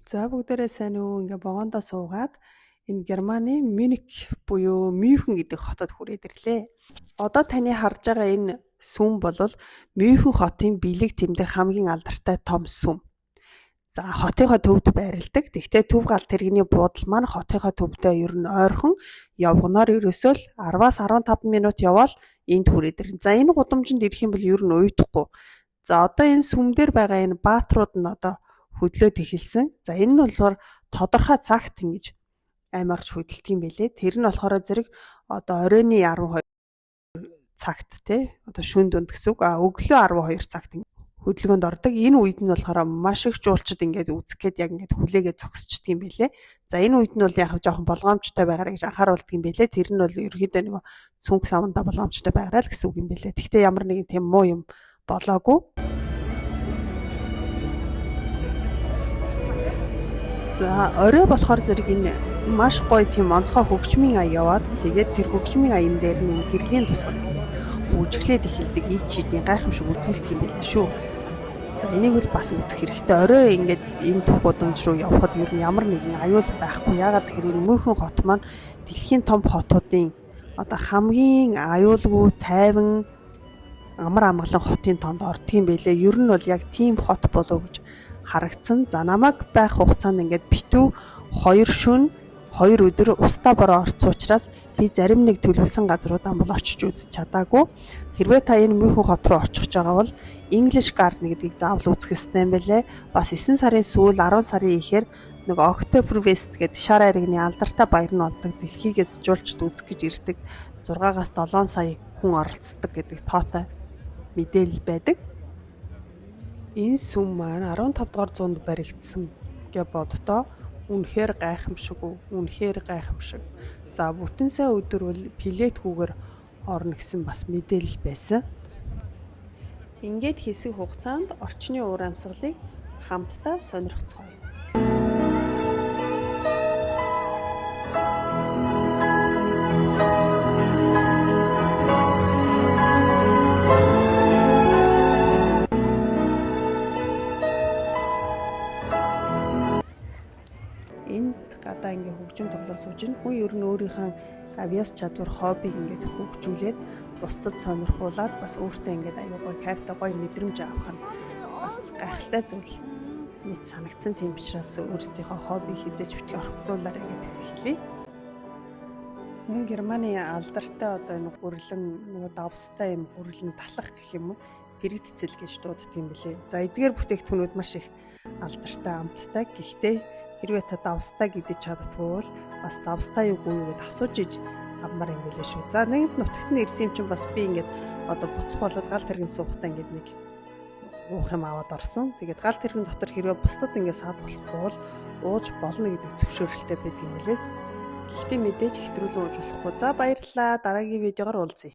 За бүгдээрээ сайн уу? Ингээ вагондоо суугаад энэ Германы Мюних буюу Мюнхен гэдэг хотод хүрээд ирлээ. Одоо таны харж байгаа энэ сүм бол Мюнхен хотын бэлэг тэмдэг хамгийн алдартай том сүм. За хотынхоо төвд байрладаг. Тэгвэл төв гал тэрэгний буудал маань хотынхоо төвдөө ер нь ойрхон явгнаар ерөөсөө л 10-аас 15 минут явбал энд хүрээд ирнэ. За энэ гудамжинд ирэх юм бол ер нь уйдахгүй. За одоо энэ сүм дээр байгаа энэ баатрууд нь одоо хөдлөөд эхэлсэн. За энэ нь болохоор тодорхой цагт ингэж аймаарч хөдөлдөг юм байлээ. Тэр нь болохоор зэрэг одоо оройны 12 цагт тий одоо шөнө дунд гэсэн үг. Өглөө 12 цагт хөдөлгөөнд ордог. Энэ үед нь болохоор маш их жуулчд ингээд үзэх гээд яг ингээд хүлээгээд зогсчдөг юм байлээ. За энэ үед нь бол яг жоохон болгоомжтой байгаарай гэж анхааруулдаг юм байлээ. Тэр нь бол ерөөхдөө нөгөө цүнх савнда болгоомжтой байгаарай л гэсэн үг юм байлээ. Гэхдээ ямар нэгэн тийм муу юм болоогүй. За орой болохоор зэрэг энэ маш гоё тийм онцгой хөгжмийн ая яваад тэгээд тэр хөгжмийн аян дээр нь гэрлийн тусгал бүжиглээд эхэлдэг эд шидийн гайхамшиг үзүүлдэг юм байна шүү. За энийг бол бас үзэх хэрэгтэй. Орой ингээд энэ төв гудамж руу явхад ер нь ямар нэгэн аюул байхгүй. Яагаад тэгэхээр энэ Мюнхен хот маань дэлхийн том хотуудын одоо хамгийн аюулгүй тайван амар амгалан хотын тоонд ордгийн байлээ. Ер нь бол яг тийм хот болов гэж харагдсан. За намайг байх хугацаанд ингээд битүү 2 шөнө 2 өдөр устдаа бороо орцсон учраас би зарим нэг төлөвлөсөн газруудаа бол очиж үзэж чадаагүй. Хэрвээ та энэ Мюнхен хот руу очих гэж байгаа бол English Garden гэдгийг заавал үзэх ёстой юм байлээ. Бас 9 сарын сүүл 10 сарын ихээр нэг Oktoberfest гэдэг шар айрагны алдартай баяр нь болдог. Дэлхийгээс жуулчд үзэх гэж ирдэг 6-аас 7 сая хүн оролцдог гэдэг тоотой мэдээлэл байдаг. Энэ сүм маань 15 дугаар зуунд баригдсан гэж боддоо үнэхээр гайхамшиг. За бүтэн сая өдөр бол плетгүүгээр орно гэсэн бас мэдээлэл байсан. Ингээд хэсэг хугацаанд орчны уур амьсгалыг хамтдаа сонирхцгоё. Гадаа ингээ хөгжим тоглоо сууж ин хүн ер нь өөрийнхөө авьяас чадвар хоббиг ингээд хөгжүүлээд бусдад сонирхуулаад бас өөртөө ингээд аюугай кайфтай гоё мэдрэмж авах нь бас гайхалтай зүйл мэт санагдсан. Тийм учраас өөрсдийнхөө хоббиг хизээж битгий орхитуулаарай гэдэг хэлье. Мөн Германы алдартай одоо энэ гүрлэн нөгөө давстай юм гүрлэн талах гэх юм уу гэрэгдцэл гэж дууддаг юм билээ. За эдгээр бүтээгдэхүүнүүд маш их алдартай амттай. Гэхдээ хэрвээ та давстай гэдэж чаддгүй бол бас давстай юу гүй юу гэд асууж иж авмаар юм билээ шүү. За нэгд нутагт нь ирсэн юм чинь бас би ингээд одоо буцах болоод гал тэргийн суухтаа ингээд нэг уух юм аваад орсон. Тэгээд гал тэргийн дотор хэрвээ бусдад ингээд саад болохгүй бол ууж болно гэдэг зөвшөөрөлтэй байдаг юм билээ. Гэхдээ мэдээж хэтрүүлэн ууж болохгүй. За баярлалаа. Дараагийн видеогоор уулзъя.